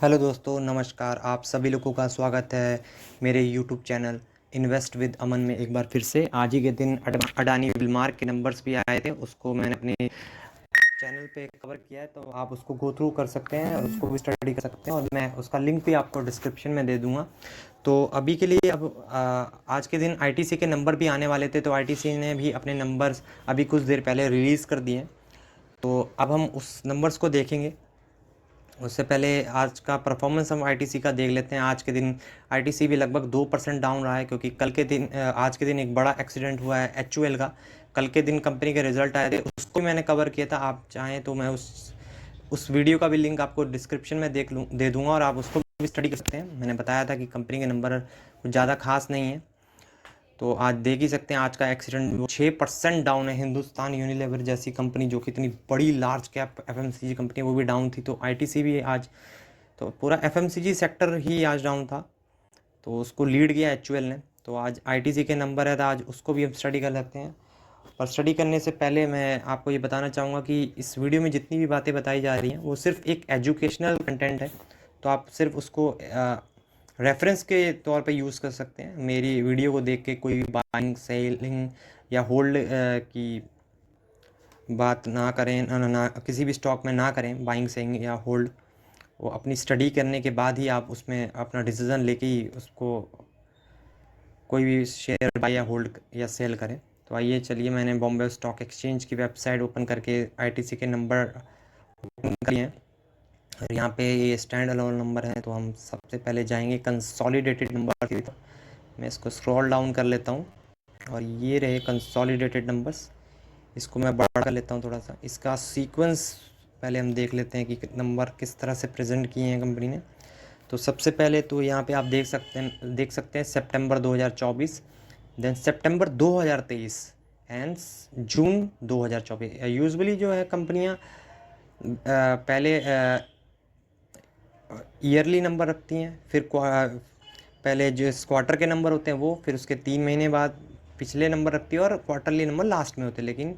Hello दोस्तों, नमस्कार। आप सभी लोगों का स्वागत है मेरे यूट्यूब चैनल इन्वेस्ट विद अमन में एक बार फिर से। आज ही के दिन अडानी बिलमार्क के नंबर्स भी आए थे, उसको मैंने अपने चैनल पे कवर किया है, तो आप उसको गो थ्रू कर सकते हैं और उसको भी स्टडी कर सकते हैं और मैं उसका लिंक भी आपको डिस्क्रिप्शन में दे दूंगा। तो अभी के लिए अब आज के दिन आईटीसी के नंबर भी आने वाले थे, तो आईटीसी ने भी अपने नंबर्स अभी कुछ देर पहले रिलीज़ कर दिए। तो अब हम उस नंबर्स को देखेंगे। उससे पहले आज का परफॉर्मेंस हम आईटीसी का देख लेते हैं। आज के दिन आईटीसी भी लगभग 2% डाउन रहा है, क्योंकि आज के दिन एक बड़ा एक्सीडेंट हुआ है एचयूएल का। कल के दिन कंपनी के रिजल्ट आए थे, उसको मैंने कवर किया था। आप चाहें तो मैं उस वीडियो का भी लिंक आपको डिस्क्रिप्शन में दे दूंगा और आप उसको भी स्टडी कर सकते हैं। मैंने बताया था कि कंपनी के नंबर कुछ ज़्यादा खास नहीं है, तो आज देख ही सकते हैं आज का एक्सीडेंट 6% डाउन है। हिंदुस्तान यूनिलीवर जैसी कंपनी, जो कि इतनी बड़ी लार्ज कैप एफएमसीजी कंपनी है, वो भी डाउन थी। तो आईटीसी भी आज, तो पूरा एफएमसीजी सेक्टर ही आज डाउन था, तो उसको लीड किया एचयूएल ने। तो आज आईटीसी के नंबर है, तो आज उसको भी हम स्टडी कर लेते हैं। और स्टडी करने से पहले मैं आपको ये बताना चाहूँगा कि इस वीडियो में जितनी भी बातें बताई जा रही हैं वो सिर्फ एक एजुकेशनल कंटेंट है, तो आप सिर्फ उसको रेफरेंस के तौर पे यूज़ कर सकते हैं। मेरी वीडियो को देख के कोई बाइंग सेलिंग या होल्ड की बात ना करें, ना किसी भी स्टॉक में ना करें बाइंग सेलिंग या होल्ड। वो अपनी स्टडी करने के बाद ही आप उसमें अपना डिसीज़न लेके ही उसको कोई भी शेयर बाय या होल्ड या सेल करें। तो आइए चलिए, मैंने बॉम्बे स्टॉक एक्सचेंज की वेबसाइट ओपन करके आईटीसी के नंबर ओपन किए हैं और यहाँ पे ये स्टैंड अलोन नंबर है। तो हम सबसे पहले जाएंगे कंसोलिडेटेड नंबर की तरफ। मैं इसको स्क्रॉल डाउन कर लेता हूँ और ये रहे कंसोलिडेटेड नंबर्स। इसको मैं बढ़ा कर लेता हूँ थोड़ा सा। इसका सीक्वेंस पहले हम देख लेते हैं कि नंबर किस तरह से प्रेजेंट किए हैं कंपनी ने। तो सबसे पहले तो यहाँ पे आप देख सकते हैं सितंबर 2024, देन सितंबर 2023 एंड जून 2024। यूजुअली जो है कंपनियाँ पहले ईयरली नंबर रखती हैं, फिर पहले जो क्वार्टर के नंबर होते हैं वो, फिर उसके 3 महीने बाद पिछले नंबर रखती है और क्वार्टरली नंबर लास्ट में होते हैं। लेकिन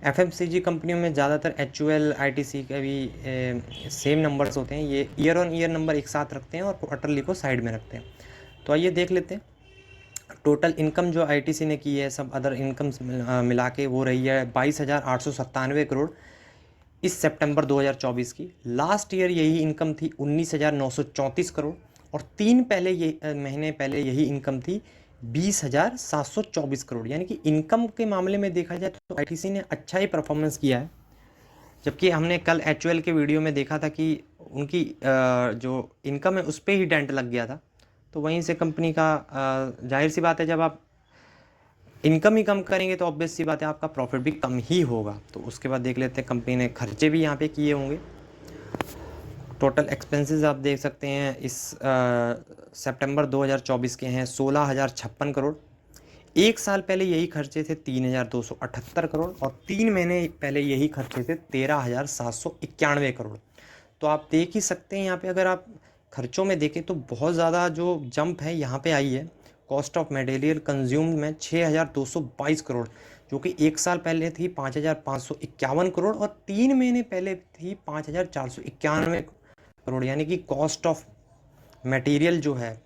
एफएमसीजी कंपनियों में ज़्यादातर एचयूएल आईटीसी के भी सेम नंबर्स होते हैं। ये ईयर ऑन ईयर नंबर एक साथ रखते हैं और क्वार्टरली को साइड में रखते हैं। तो आइए देख लेते हैं टोटल इनकम जो आईटीसी ने की है, सब अदर इनकम्स मिला के वो रही है 22,897 करोड़ इस सितंबर 2024 की। लास्ट ईयर यही इनकम थी 19,934 करोड़ और महीने पहले यही इनकम थी 20,724 करोड़। यानी कि इनकम के मामले में देखा जाए तो आईटीसी ने अच्छा ही परफॉर्मेंस किया है। जबकि हमने कल एचयूएल के वीडियो में देखा था कि उनकी जो इनकम है उस पर ही डेंट लग गया था। तो वहीं से कंपनी का जाहिर सी बात है, जब आप इनकम ही कम करेंगे तो ऑब्वियस सी बात है आपका प्रॉफिट भी कम ही होगा। तो उसके बाद देख लेते हैं कंपनी ने खर्चे भी यहाँ पे किए होंगे। टोटल एक्सपेंसेस आप देख सकते हैं इस सितंबर 2024 के हैं 16,056 करोड़। एक साल पहले यही खर्चे थे 3,278 करोड़ और 3 महीने पहले यही खर्चे थे 13,791 करोड़। तो आप देख ही सकते हैं यहाँ पे, अगर आप खर्चों में देखें तो बहुत ज़्यादा जो जंप है यहाँ पे आई है। कॉस्ट ऑफ मटेरियल कंज्यूम्ड में 6,222 करोड़, जो कि एक साल पहले थी 5,551 करोड़ और 3 महीने पहले थी 5,491 करोड़। यानी कि कॉस्ट ऑफ मटेरियल जो है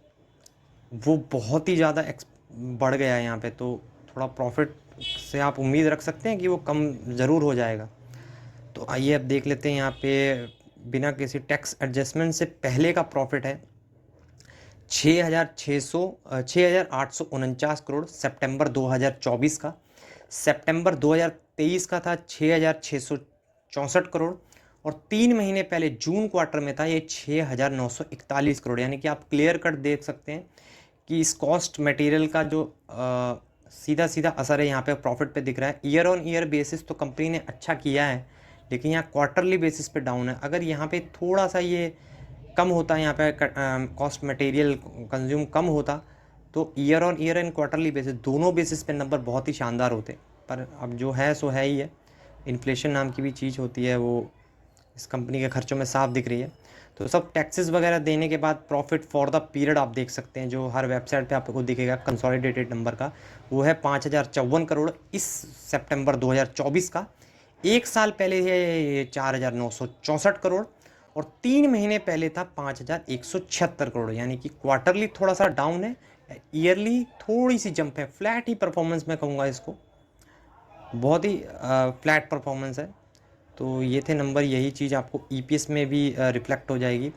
वो बहुत ही ज़्यादा बढ़ गया है यहाँ पे। तो थोड़ा प्रॉफिट से आप उम्मीद रख सकते हैं कि वो कम ज़रूर हो जाएगा। तो आइए अब देख लेते हैं यहाँ पे बिना किसी टैक्स एडजस्टमेंट से पहले का प्रॉफिट है 6,849 करोड़ सितंबर 2024 का। सितंबर 2023 का था 6,664 करोड़ और 3 महीने पहले जून क्वार्टर में था ये 6,941 करोड़। यानी कि आप क्लियर कट देख सकते हैं कि इस कॉस्ट मटेरियल का जो सीधा सीधा असर है यहाँ पे प्रॉफिट पे दिख रहा है। ईयर ऑन ईयर बेसिस तो कंपनी ने अच्छा किया है, लेकिन यहाँ क्वार्टरली बेसिस पे डाउन है। अगर यहाँ पे थोड़ा सा ये कम होता है, यहाँ पे कॉस्ट मटेरियल कंज्यूम कम होता, तो year on year and quarterly basis दोनों बेसिस पे नंबर बहुत ही शानदार होते। पर अब जो है सो है ही है। इन्फ्लेशन नाम की भी चीज़ होती है, वो इस कंपनी के खर्चों में साफ दिख रही है। तो सब टैक्सेस वगैरह देने के बाद प्रॉफिट फॉर द पीरियड आप देख सकते हैं, जो हर वेबसाइट पे आपको दिखेगा कंसोलिडेटेड नंबर का, वो है 5,054 करोड़ इस सितंबर 2024 का। एक साल पहले है 4,964 करोड़ और 3 महीने पहले था 5,176 करोड़, यानी कि क्वार्टरली थोड़ा सा डाउन है, ईयरली थोड़ी सी जंप है, फ्लैट ही परफॉर्मेंस मैं कहूँगा इसको, बहुत ही फ्लैट परफॉर्मेंस है। तो ये थे नंबर, यही चीज़ आपको ईपीएस में भी रिफ्लेक्ट हो जाएगी।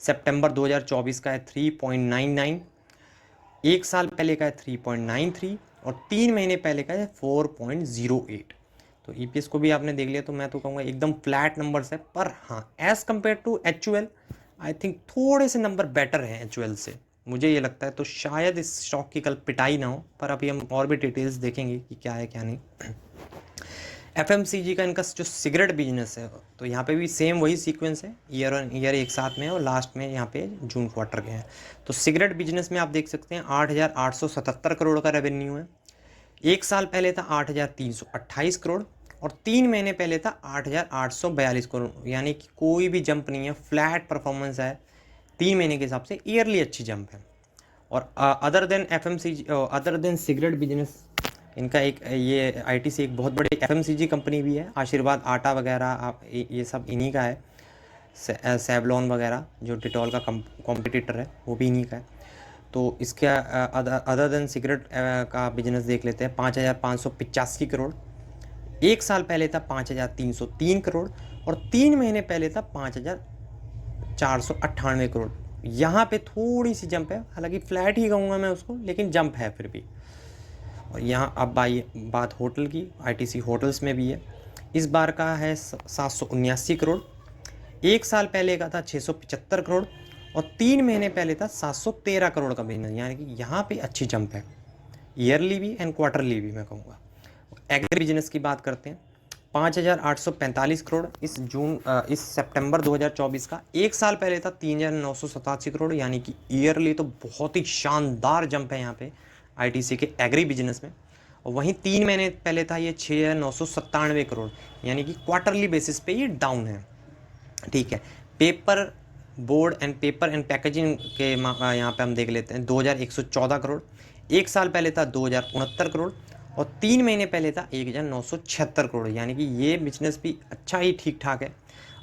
सितंबर 2024 का है 3.99, एक साल पहले का है 3.93 और 3 महीने पहले का है 4.08। तो ईपीएस को भी आपने देख लिया, तो मैं तो कहूँगा एकदम फ्लैट नंबर्स है। पर हाँ, as compare to HUL I think थोड़े से नंबर बेटर हैं एचयूएल से, मुझे ये लगता है। तो शायद इस स्टॉक की कल पिटाई ना हो, पर अभी हम और भी डिटेल्स देखेंगे कि क्या है क्या नहीं। एफएमसीजी का इनका जो सिगरेट बिजनेस है, तो यहाँ पे भी सेम वही सीक्वेंस है, ईयर ऑन ईयर एक साथ में है और लास्ट में यहाँ पे जून क्वार्टर के हैं। तो सिगरेट बिजनेस में आप देख सकते हैं 8,877 करोड़ का रेवेन्यू है, एक साल पहले था 8,328 करोड़ और 3 महीने पहले था 8,842 करोड़, यानी कि कोई भी जंप नहीं है, फ्लैट परफॉर्मेंस है 3 महीने के हिसाब से, ईयरली अच्छी जंप है। और other than FMCG, other than cigarette business, इनका एक ये आईटीसी एक बहुत बड़ी एफएमसीजी कंपनी भी है, आशीर्वाद आटा वगैरह आप ये सब इन्हीं का है, सेवलॉन वगैरह जो डिटॉल का कॉम्पिटिटर है वो भी इन्हीं का है। तो इसके अदर देन सिगरेट का बिजनेस देख लेते हैं, 5,585 करोड़, एक साल पहले था 5,303 करोड़ और 3 महीने पहले था 5,498 करोड़। यहाँ पे थोड़ी सी जंप है, हालांकि फ्लैट ही कहूँगा मैं उसको, लेकिन जंप है फिर भी। और यहाँ अब आइए बात होटल की, आईटीसी होटल्स में भी है, इस बार का है 779 करोड़, एक साल पहले का था 675 करोड़ और 3 महीने पहले था 713 करोड़ का बिजनेस, यानी कि यहाँ पे अच्छी जंप है, ईयरली भी एंड क्वार्टरली भी मैं कहूँगा। एग्री बिजनेस की बात करते हैं, 5,845 करोड़ इस सितंबर 2024 का, एक साल पहले था 3,987 करोड़, यानी कि ईयरली तो बहुत ही शानदार जंप है यहाँ पे आईटीसी के एग्री बिजनेस में। और वहीं 3 महीने पहले था ये 6,997 करोड़, यानी कि क्वार्टरली बेसिस पे ये डाउन है। ठीक है, paper board and paper and packaging के यहाँ पे हम देख लेते हैं 2,114 करोड़, एक साल पहले था 2,069 करोड़ और 3 महीने पहले था 1,976 करोड़, यानी कि ये बिजनेस भी अच्छा ही ठीक ठाक है।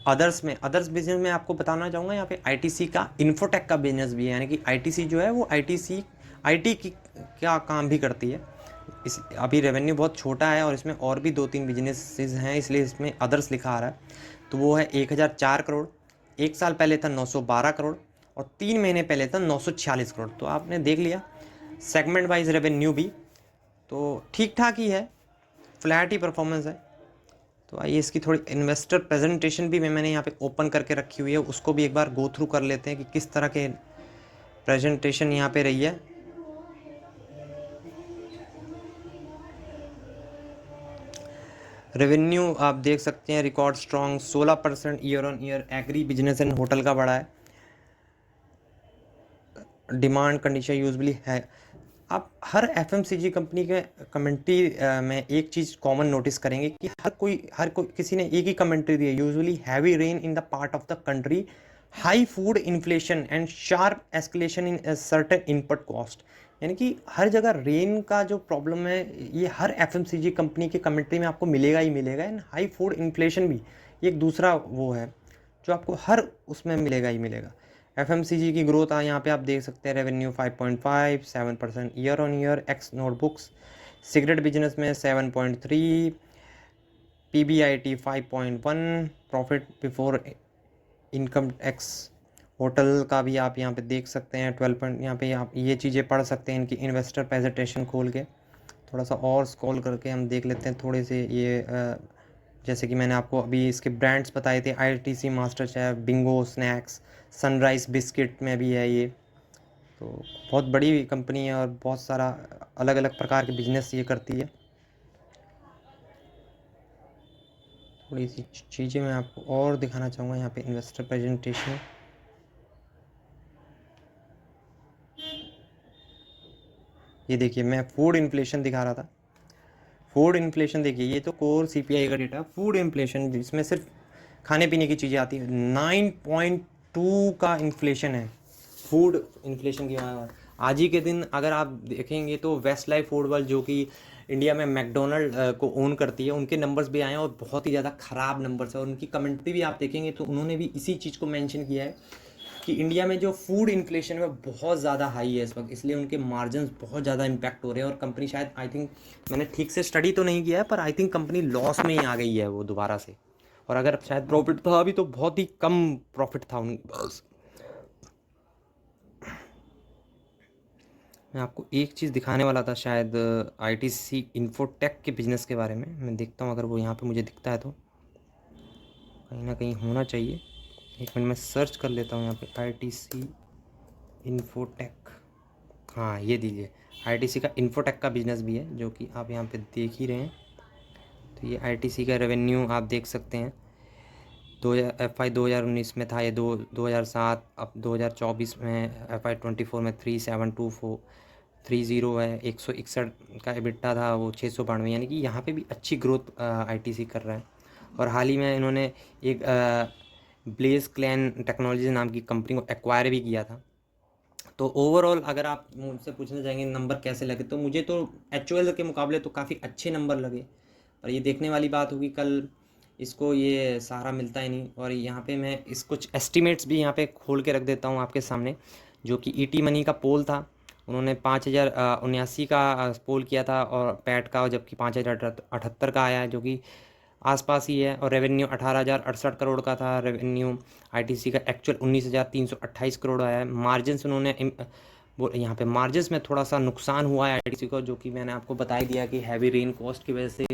अदर्स बिजनेस में आपको बताना चाहूँगा, यहाँ पे आईटीसी का इन्फोटेक का बिजनेस भी है, यानी कि आईटीसी जो है वो आईटी की क्या काम भी करती है। इस अभी रेवेन्यू बहुत छोटा है और इसमें और भी 2-3 बिजनेसेस हैं, इसलिए इसमें अदर्स लिखा आ रहा है। तो वो है 1,004 करोड़, एक साल पहले था 912 करोड़ और 3 महीने पहले था 946 करोड़। तो आपने देख लिया सेगमेंट वाइज रेवेन्यू भी तो ठीक ठाक ही है, फ्लैट ही परफॉर्मेंस है। तो आइए इसकी थोड़ी इन्वेस्टर प्रेजेंटेशन भी मैंने यहाँ पे ओपन करके रखी हुई है, उसको भी एक बार गो थ्रू कर लेते हैं कि किस तरह के प्रेजेंटेशन यहाँ पे रही है। रेवेन्यू आप देख सकते हैं record strong 16% year on year, agri business and hotel का बढ़ा है। डिमांड कंडीशन यूजुअली है, आप हर एफएमसीजी कंपनी के कमेंट्री में एक चीज़ कॉमन नोटिस करेंगे कि हर कोई किसी ने एक ही कमेंट्री दी है, usually heavy rain in the part of the country, high food inflation and sharp escalation in certain input cost, यानी कि हर जगह रेन का जो प्रॉब्लम है ये हर एफएमसीजी कंपनी के कमेंट्री में आपको मिलेगा ही मिलेगा। एंड हाई फूड इन्फ्लेशन भी एक दूसरा वो है जो आपको हर उसमें मिलेगा ही मिलेगा। एफएमसीजी की ग्रोथ यहाँ पे आप देख सकते हैं, revenue 5.57% year on year x notebooks, cigarette business में 7.3, PBIT 5.1, profit before income tax, hotel का भी आप यहाँ पे देख सकते हैं 12 यहाँ पे आप ये चीज़ें पढ़ सकते हैं इनकी इन्वेस्टर प्रेजेंटेशन खोल के, थोड़ा सा और स्क्रॉल करके हम देख लेते हैं थोड़े से ये जैसे कि मैंने आपको अभी इसके ब्रांड्स बताए थे, ITC master chef, Bingo snacks, sunrise biscuit में भी है ये। तो बहुत बड़ी कंपनी है और बहुत सारा अलग अलग प्रकार के बिजनेस ये करती है। थोड़ी सी चीज़ें मैं आपको और दिखाना चाहूँगा यहाँ पे इन्वेस्टर प्रेजेंटेशन। ये देखिए मैं फूड इन्फ्लेशन दिखा रहा था, फूड इन्फ्लेशन देखिए, ये तो कोर सीपीआई का डेटा, फूड इन्फ्लेशन जिसमें सिर्फ खाने पीने की चीज़ें आती है, 9.2 का इन्फ्लेशन है फूड इन्फ्लेशन की। आज ही के दिन अगर आप देखेंगे तो वेस्ट लाइफ फूड वर्ल्ड जो कि इंडिया में मैकडोनल्ड को ओन करती है, उनके नंबर्स भी आए हैं और बहुत ही ज़्यादा ख़राब नंबर्स है। और उनकी कमेंट्री भी आप देखेंगे तो उन्होंने भी इसी चीज़ को मेंशन किया है कि इंडिया में जो फूड इन्फ्लेशन है बहुत ज़्यादा हाई है इस वक्त, इसलिए उनके मार्जिन बहुत ज़्यादा इम्पैक्ट हो रहे हैं। और कंपनी शायद, आई थिंक, मैंने ठीक से स्टडी तो नहीं किया है, पर आई थिंक कंपनी लॉस में ही आ गई है वो दोबारा से। और अगर शायद प्रॉफिट था अभी तो बहुत ही कम प्रॉफिट था उनके पास। मैं आपको एक चीज़ दिखाने वाला था शायद, आईटीसी इन्फोटेक के बिज़नेस के बारे में। मैं देखता हूँ अगर वो यहाँ पे मुझे दिखता है तो कहीं ना कहीं होना चाहिए। एक मिनट में सर्च कर लेता हूँ यहाँ पे आईटीसी इन्फोटेक। हाँ, ये दीजिए, आईटीसी का इन्फोटेक का बिज़नेस भी है जो कि आप यहाँ पे देख ही रहे हैं। तो ये आईटीसी का रेवेन्यू आप देख सकते हैं, FY 2019 में था ये 2007, अब 2024 में FY 24 में 372430 है। 161 का EBITDA था, वो 692, यानी कि यहाँ पे भी अच्छी ग्रोथ आईटीसी कर रहा है। और हाल ही में इन्होंने एक ब्लेज क्लैन टेक्नोलॉजीज नाम की कंपनी को एक्वायर भी किया था। तो ओवरऑल अगर आप मुझसे पूछना चाहेंगे नंबर कैसे लगे, तो मुझे तो एक्चुअल के मुकाबले तो काफ़ी अच्छे नंबर लगे। और ये देखने वाली बात होगी, कल इसको ये सहारा मिलता ही नहीं। और यहाँ पे मैं इस कुछ एस्टिमेट्स भी यहाँ पे खोल के रख देता हूँ आपके सामने, जो कि ईटी मनी का पोल था। उन्होंने 5079 का पोल किया था और पैट का, जबकि 5078 का आया है, जो कि आसपास ही है। और रेवेन्यू 18,068 करोड़ का था रेवेन्यू। आईटीसी का एक्चुअल 19,328 करोड़ आया है। मार्जिन्स उन्होंने वो यहाँ पे मार्जिन्स में थोड़ा सा नुकसान हुआ है आईटीसी को, जो कि मैंने आपको बता ही दिया कि हैवी रेन कॉस्ट की वजह से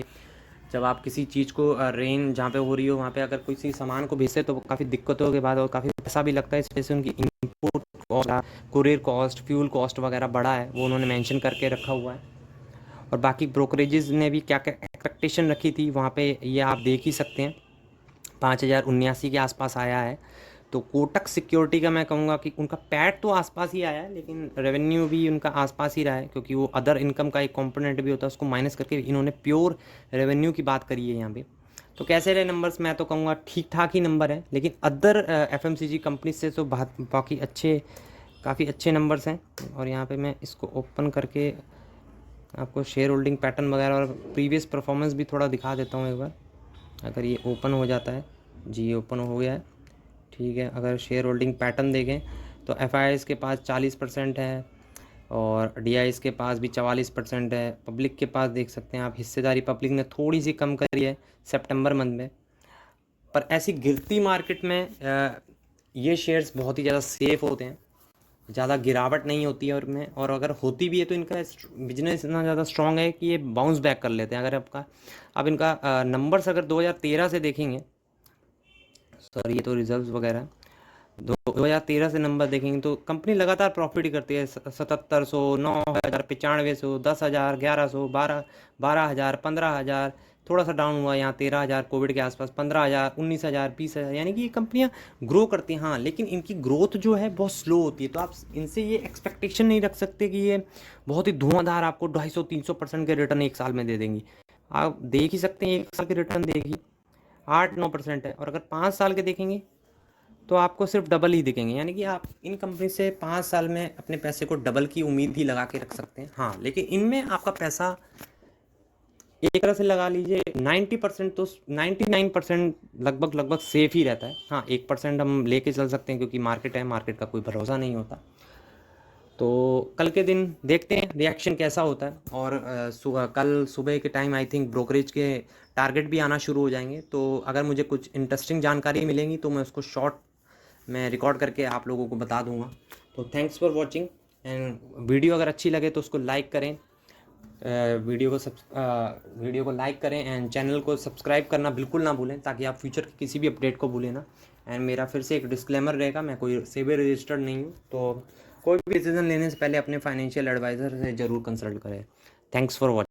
जब आप किसी चीज़ को रेन जहाँ पे हो रही हो वहाँ पे अगर किसी सामान को भेजते तो काफ़ी दिक्कतों के बाद और काफ़ी पैसा भी लगता है, इस वजह से उनकी input cost, courier cost, fuel cost वगैरह बढ़ा है, वो उन्होंने मेंशन करके रखा हुआ है। और बाकी ब्रोकरेजेस ने भी क्या क्या एक्सपेक्टेशन रखी थी वहाँ पे ये आप देख ही सकते हैं, 5,079 के आसपास आया है। तो कोटक सिक्योरिटी का मैं कहूँगा कि उनका पैट तो आसपास ही आया है, लेकिन रेवेन्यू भी उनका आसपास ही रहा है, क्योंकि वो अदर इनकम का एक कंपोनेंट भी होता है, उसको माइनस करके इन्होंने प्योर रेवेन्यू की बात करी है यहाँ पे। तो कैसे रहे नंबर्स, मैं तो कहूँगा ठीक ठाक ही नंबर है, लेकिन अदर FMCG कंपनी से तो बाकी अच्छे, काफ़ी अच्छे नंबर्स हैं। और यहाँ पर मैं इसको ओपन करके आपको शेयर होल्डिंग पैटर्न वगैरह और प्रीवियस परफॉर्मेंस भी थोड़ा दिखा देता हूँ एक बार, अगर ये ओपन हो जाता है। जी, ये ओपन हो गया है, ठीक है। अगर शेयर होल्डिंग पैटर्न देखें तो FIIs के पास 40% है और DIs के पास भी 44% है। पब्लिक के पास देख सकते हैं आप, हिस्सेदारी पब्लिक ने थोड़ी सी कम करी है सितंबर मंथ में। पर ऐसी गिरती मार्केट में ये शेयर्स बहुत ही ज़्यादा सेफ होते हैं, ज़्यादा गिरावट नहीं होती है और अगर होती भी है तो इनका बिजनेस इतना ज़्यादा स्ट्रॉन्ग है कि ये बाउंस बैक कर लेते हैं। अगर आप इनका नंबर्स अगर 2013 से देखेंगे, सॉरी ये तो रिजर्व्स वगैरह है, 2013 से नंबर देखेंगे तो कंपनी लगातार प्रॉफिट ही करती है। 7700, 9000, 9500, 10,000, 1100, 12,000, 15,000, थोड़ा सा डाउन हुआ यहाँ 13,000 कोविड के आसपास, 15,000, 19,000, 20,000, यानी कि ये कंपनियाँ ग्रो करती हैं। हाँ, लेकिन इनकी ग्रोथ जो है बहुत स्लो होती है, तो आप इनसे ये एक्सपेक्टेशन नहीं रख सकते कि ये बहुत ही धुआंधार आपको 250-300% के रिटर्न एक साल में दे देंगी। आप देख ही सकते हैं एक साल के रिटर्न देखिए 8-9% है, और अगर 5 साल के देखेंगे तो आपको सिर्फ डबल ही दिखेंगे। यानी कि आप इन कंपनी से 5 साल में अपने पैसे को डबल की उम्मीद ही लगा के रख सकते हैं। हाँ, लेकिन इनमें आपका पैसा एक तरह से लगा लीजिए 90% तो 99% लगभग सेफ ही रहता है। हाँ, 1% हम लेके चल सकते हैं, क्योंकि मार्केट है, मार्केट का कोई भरोसा नहीं होता। तो कल के दिन देखते हैं रिएक्शन कैसा होता है। और कल सुबह के टाइम आई थिंक ब्रोकरेज के टारगेट भी आना शुरू हो जाएंगे, तो अगर मुझे कुछ इंटरेस्टिंग जानकारी मिलेंगी तो मैं उसको शॉर्ट में रिकॉर्ड करके आप लोगों को बता दूंगा। तो thanks for watching, and video अगर अच्छी लगे तो उसको लाइक करें, वीडियो को लाइक करें एंड चैनल को सब्सक्राइब करना बिल्कुल ना भूलें, ताकि आप फ्यूचर की किसी भी अपडेट को भूलें ना। एंड मेरा फिर से एक डिस्क्लेमर रहेगा, मैं कोई सेबी रजिस्टर्ड नहीं हूँ, तो कोई भी डिसीजन लेने से पहले अपने फाइनेंशियल एडवाइज़र से ज़रूर कंसल्ट करें। Thanks for watching.